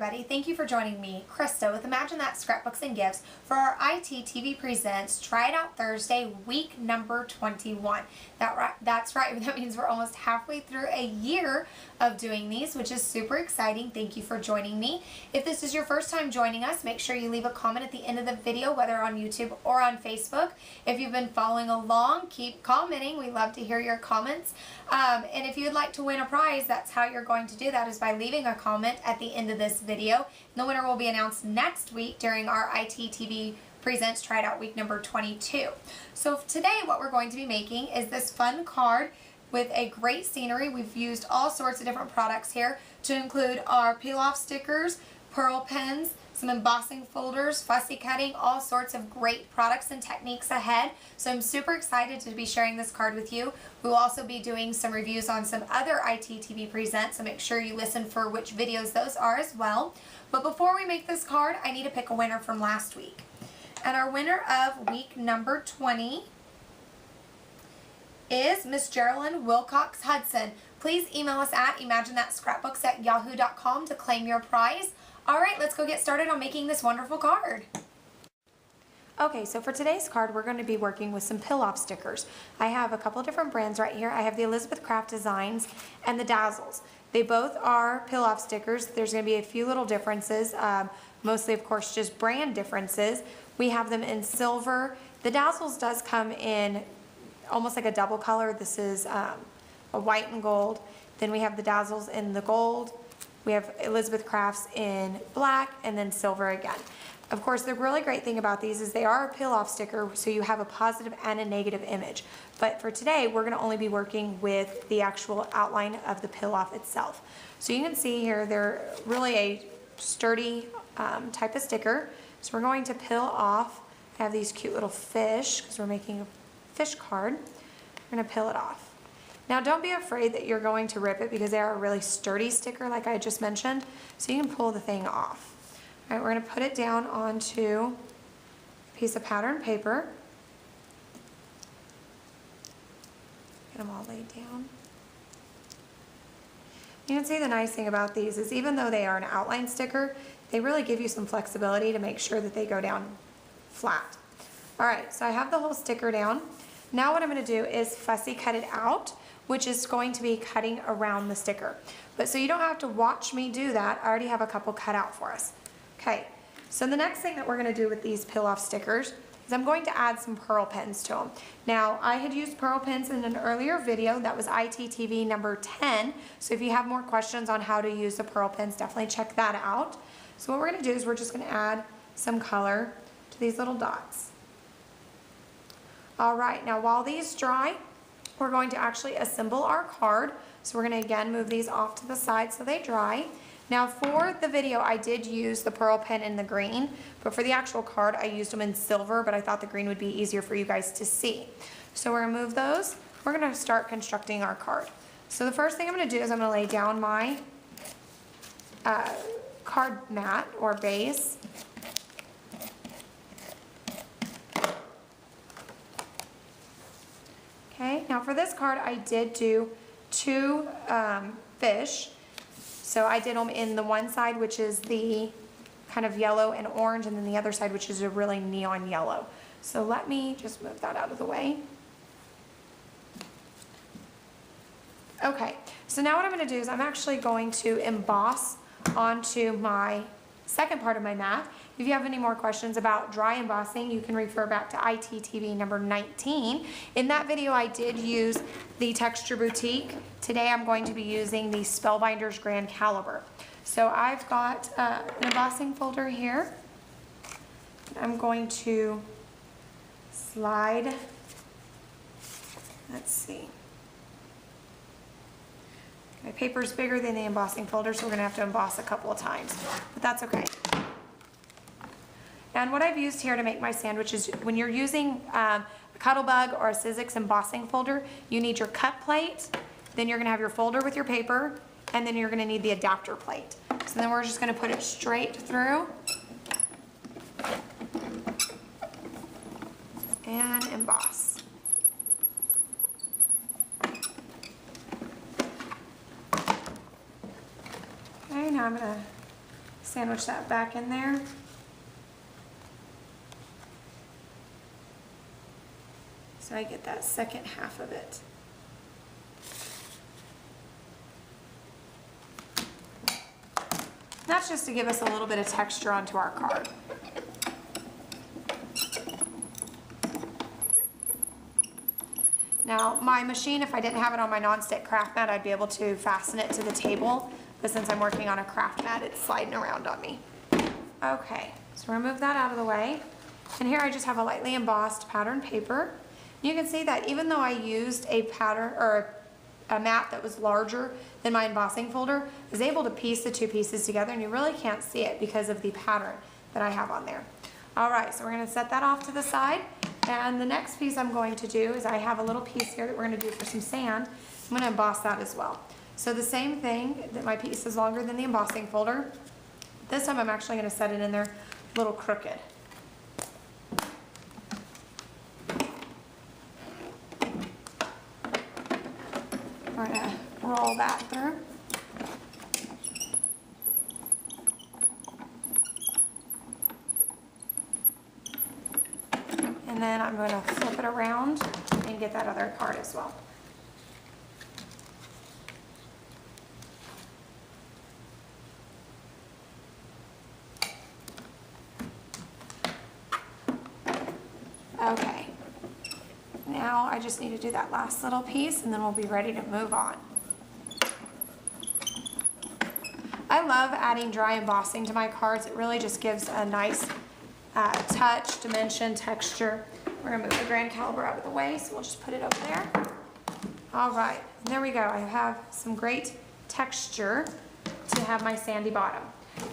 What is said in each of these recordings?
everybody, thank you for joining me, Krista, with Imagine That Scrapbooks and Gifts for our ITTV Presents Try It Out Thursday, week number 21. That's right, that means we're almost halfway through a year of doing these, which is super exciting. Thank you for joining me. If this is your first time joining us, make sure you leave a comment at the end of the video, whether on YouTube or on Facebook. If you've been following along, keep commenting. We love to hear your comments. And if you'd like to win a prize, that's how you're going to do that, is by leaving a comment at the end of this video. The winner will be announced next week during our ITTV Presents Try It Out week number 22. So today what we're going to be making is this fun card with a great scenery. We've used all sorts of different products here to include our peel-off stickers, pearl pens, some embossing folders, fussy cutting, all sorts of great products and techniques ahead. So I'm super excited to be sharing this card with you. We will also be doing some reviews on some other ITTV Presents, so make sure you listen for which videos those are as well. But before we make this card, I need to pick a winner from last week. And our winner of week number 20 is Miss Geraldine Wilcox Hudson. Please email us at imaginethatscrapbooks@yahoo.com to claim your prize. Alright, let's go get started on making this wonderful card. Okay, so for today's card, we're going to be working with some peel-off stickers. I have a couple different brands right here. I have the Elizabeth Craft Designs and the Dazzles. They both are peel-off stickers. There's going to be a few little differences, mostly, of course, just brand differences. We have them in silver. The Dazzles does come in almost like a double color. This is a white and gold. Then we have the Dazzles in the gold. We have Elizabeth Crafts in black, and then silver again. Of course, the really great thing about these is they are a peel-off sticker, so you have a positive and a negative image. But for today, we're going to only be working with the actual outline of the peel-off itself. So you can see here, they're really a sturdy type of sticker. So we're going to peel off. I have these cute little fish, because we're making a fish card. We're going to peel it off. Now don't be afraid that you're going to rip it, because they are a really sturdy sticker like I just mentioned, so you can pull the thing off. All right, we're going to put it down onto a piece of patterned paper. Get them all laid down. You can see the nice thing about these is even though they are an outline sticker, they really give you some flexibility to make sure that they go down flat. All right, so I have the whole sticker down. Now what I'm going to do is fussy cut it out, which is going to be cutting around the sticker. But so you don't have to watch me do that, I already have a couple cut out for us. Okay, so the next thing that we're going to do with these peel-off stickers is I'm going to add some pearl pens to them. Now, I had used pearl pens in an earlier video, that was ITTV number 10, so if you have more questions on how to use the pearl pens, definitely check that out. So what we're going to do is we're just going to add some color to these little dots. All right, now while these dry, we're going to actually assemble our card. So we're going to again move these off to the side so they dry. Now for the video, I did use the pearl pen in the green, but for the actual card, I used them in silver, but I thought the green would be easier for you guys to see. So we're going to move those. We're going to start constructing our card. So the first thing I'm going to do is I'm going to lay down my card mat or base. Okay, now for this card, I did do two fish. So I did them in the one side, which is the kind of yellow and orange, and then the other side, which is a really neon yellow. So let me just move that out of the way. Okay, so now what I'm going to do is I'm actually going to emboss onto my second part of my mat. If you have any more questions about dry embossing, you can refer back to ITTV number 19. In that video, I did use the Texture Boutique. Today, I'm going to be using the Spellbinder's Grand Calibur. So I've got an embossing folder here. I'm going to slide, let's see. My paper's bigger than the embossing folder, so we're gonna have to emboss a couple of times, but that's okay. And what I've used here to make my sandwich is when you're using a Cuttlebug or a Sizzix embossing folder, you need your cut plate, then you're gonna have your folder with your paper, and then you're gonna need the adapter plate. So then we're just gonna put it straight through and emboss. Okay, now I'm gonna Sandwich that back in there. So I get that second half of it. That's just to give us a little bit of texture onto our card. Now my machine, if I didn't have it on my nonstick craft mat, I'd be able to fasten it to the table, but since I'm working on a craft mat, it's sliding around on me. Okay, so remove that out of the way. And here I just have a lightly embossed pattern paper. You can see that even though I used a pattern or a mat that was larger than my embossing folder, I was able to piece the two pieces together, and you really can't see it because of the pattern that I have on there. All right, so we're going to set that off to the side, and the next piece I'm going to do is I have a little piece here that we're going to do for some sand. I'm going to emboss that as well. So the same thing, that my piece is longer than the embossing folder. This time I'm actually going to set it in there a little crooked. We're going to roll that through. And then I'm going to flip it around and get that other part as well. Okay. Now I just need to do that last little piece, and then we'll be ready to move on. I love adding dry embossing to my cards. It really just gives a nice touch, dimension, texture. We're gonna move the grand caliber out of the way, so we'll just put it over there. All right, there we go. I have some great texture to have my sandy bottom.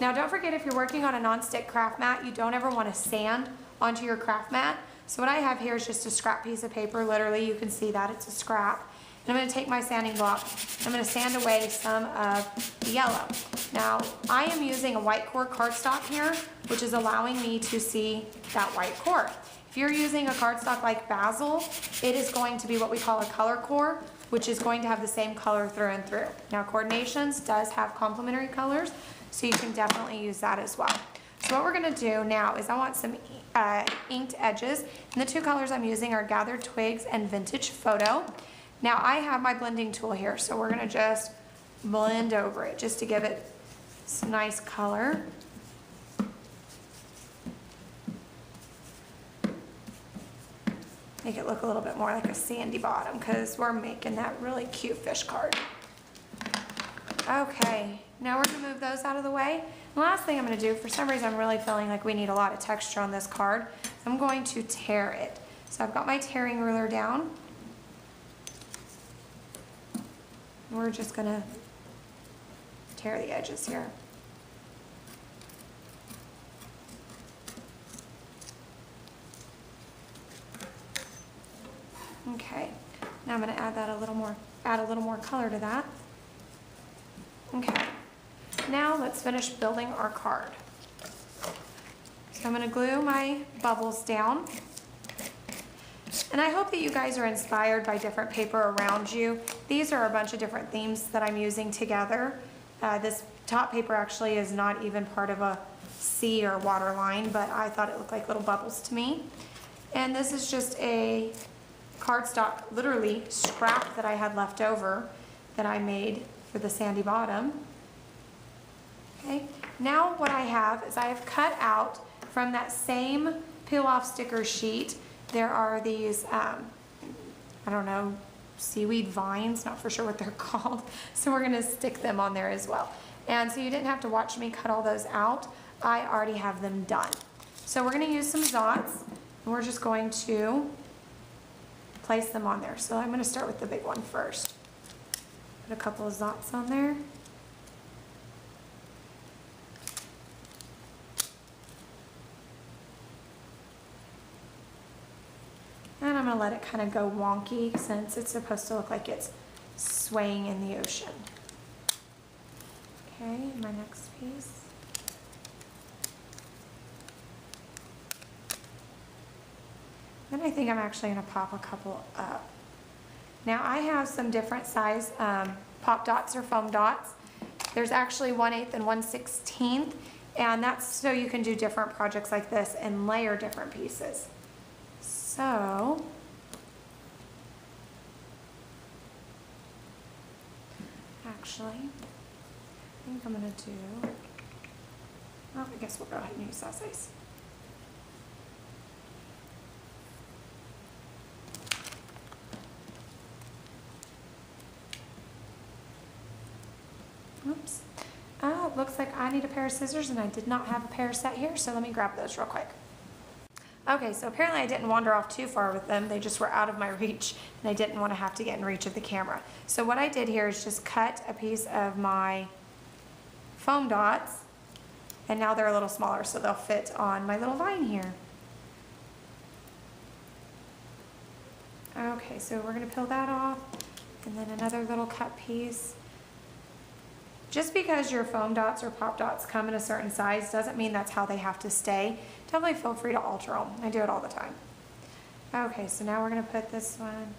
Now don't forget, if you're working on a non-stick craft mat, you don't ever want to sand onto your craft mat. So what I have here is just a scrap piece of paper. Literally, you can see that it's a scrap. And I'm going to take my sanding block. I'm going to sand away some of the yellow. Now, I am using a white core cardstock here, which is allowing me to see that white core. If you're using a cardstock like Basil, it is going to be what we call a color core, which is going to have the same color through and through. Now, Coordinations does have complementary colors, so you can definitely use that as well. So what we're going to do now is I want some inked edges, and the two colors I'm using are Gathered Twigs and Vintage Photo. Now I have my blending tool here, so we're going to just blend over it just to give it some nice color. Make it look a little bit more like a sandy bottom, because we're making that really cute fish card. Okay, now we're going to move those out of the way. The last thing I'm going to do, for some reason I'm really feeling like we need a lot of texture on this card, I'm going to tear it. So I've got my tearing ruler down. We're just going to tear the edges here. Okay, now I'm going to add that a little more color to that. Okay. Now let's finish building our card. So I'm going to glue my bubbles down. And I hope that you guys are inspired by different paper around you. These are a bunch of different themes that I'm using together. This top paper actually is not even part of a sea or water line, but I thought it looked like little bubbles to me. And this is just a cardstock, literally scrap that I had left over that I made for the sandy bottom. Okay, now what I have is I have cut out from that same peel off sticker sheet. There are these, I don't know, seaweed vines, not for sure what they're called. So we're gonna stick them on there as well. And so you didn't have to watch me cut all those out. I already have them done. So we're gonna use some dots, and we're just going to place them on there. So I'm gonna start with the big one first. Put a couple of dots on there. And I'm going to let it kind of go wonky since it's supposed to look like it's swaying in the ocean. Okay, my next piece. Then I think I'm actually going to pop a couple up. Now I have some different size pop dots or foam dots. There's actually 1/8 and 1/16, And that's so you can do different projects like this and layer different pieces. So, actually, I think I'm gonna do, well, I guess we'll go ahead and use essays. Oops. It looks like I need a pair of scissors and I did not have a pair set here, so let me grab those real quick. Okay, so apparently I didn't wander off too far with them. They just were out of my reach and I didn't want to have to get in reach of the camera. So what I did here is just cut a piece of my foam dots, and now they're a little smaller so they'll fit on my little vine here. Okay, so we're going to peel that off, and then another little cut piece. Just because your foam dots or pop dots come in a certain size doesn't mean that's how they have to stay. Definitely feel free to alter them. I do it all the time. Okay, so now we're going to put this one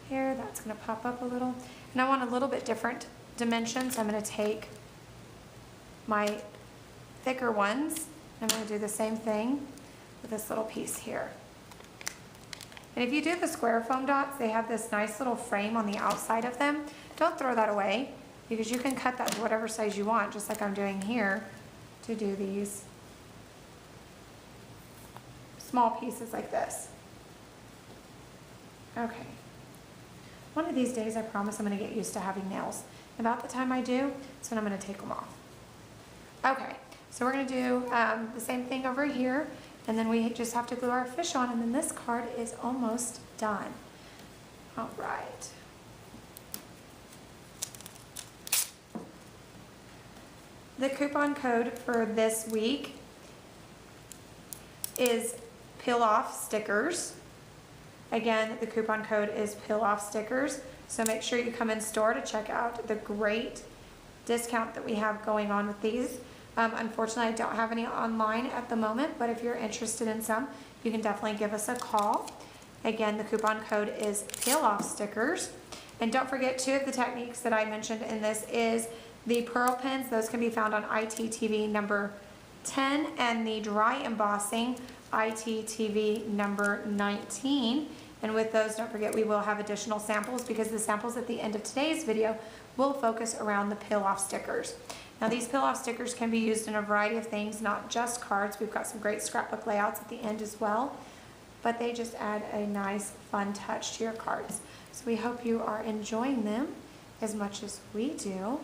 here. That's going to pop up a little. And I want a little bit different dimensions. I'm going to take my thicker ones. I'm going to do the same thing with this little piece here. And if you do the square foam dots, they have this nice little frame on the outside of them. Don't throw that away, because you can cut that to whatever size you want, just like I'm doing here, to do these small pieces like this. Okay. One of these days, I promise I'm going to get used to having nails. About the time I do, that's when I'm going to take them off. Okay, so we're going to do the same thing over here, and then we just have to glue our fish on, and then this card is almost done. All right. The coupon code for this week is Peel Off Stickers. Again, the coupon code is Peel Off Stickers. So make sure you come in store to check out the great discount that we have going on with these. Unfortunately, I don't have any online at the moment, but if you're interested in some, you can definitely give us a call. Again, the coupon code is Peel Off Stickers. And don't forget, two of the techniques that I mentioned in this is the pearl pens. Those can be found on ITTV number 10, and the dry embossing ITTV number 19. And with those, don't forget, we will have additional samples, because the samples at the end of today's video will focus around the peel off stickers. Now, these peel off stickers can be used in a variety of things, not just cards. We've got some great scrapbook layouts at the end as well, but they just add a nice fun touch to your cards. So we hope you are enjoying them as much as we do.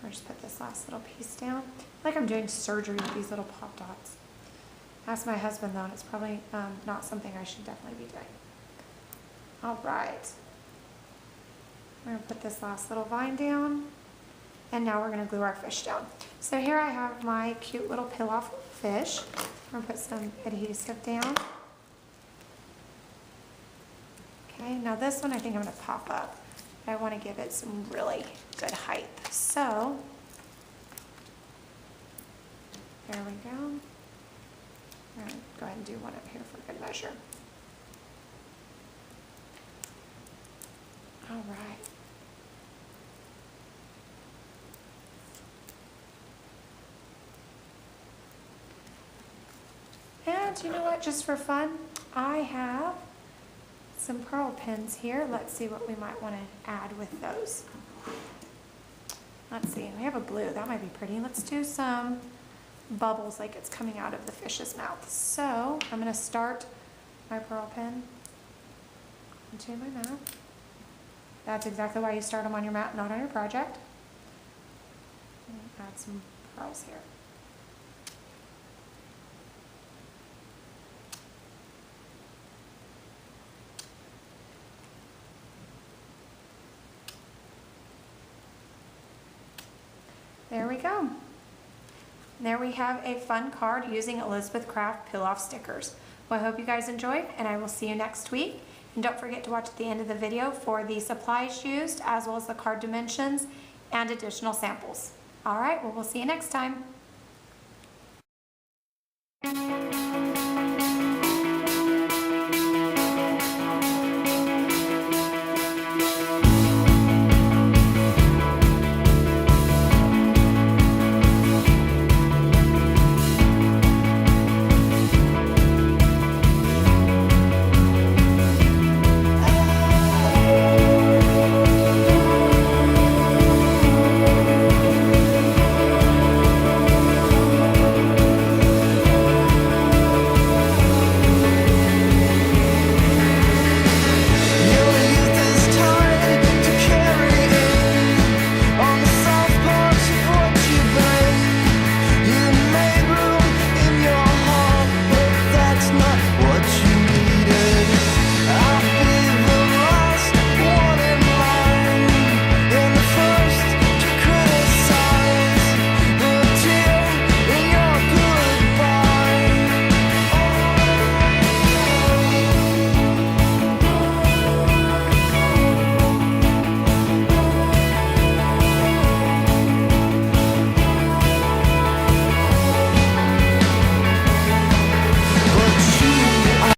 I'll just put this last little piece down. Like I'm doing surgery with these little pop dots. Ask my husband though, and it's probably not something I should definitely be doing. All right. We're gonna put this last little vine down, and now we're gonna glue our fish down. So here I have my cute little peel off fish. I'm gonna put some adhesive down. Okay, now this one I think I'm gonna pop up. I want to give it some really good height. So, there we go. I'm going to go ahead and do one up here for good measure. All right. And you know what, just for fun, I have some pearl pins here. Let's see what we might want to add with those. Let's see, we have a blue, that might be pretty. Let's do some bubbles like it's coming out of the fish's mouth. So I'm going to start my pearl pin into my mat. That's exactly why you start them on your mat, not on your project. Add some pearls here. There we go. There we have a fun card using Elizabeth Craft Peel Off Stickers. Well, I hope you guys enjoyed, and I will see you next week. And don't forget to watch at the end of the video for the supplies used, as well as the card dimensions and additional samples. All right, well, we'll see you next time.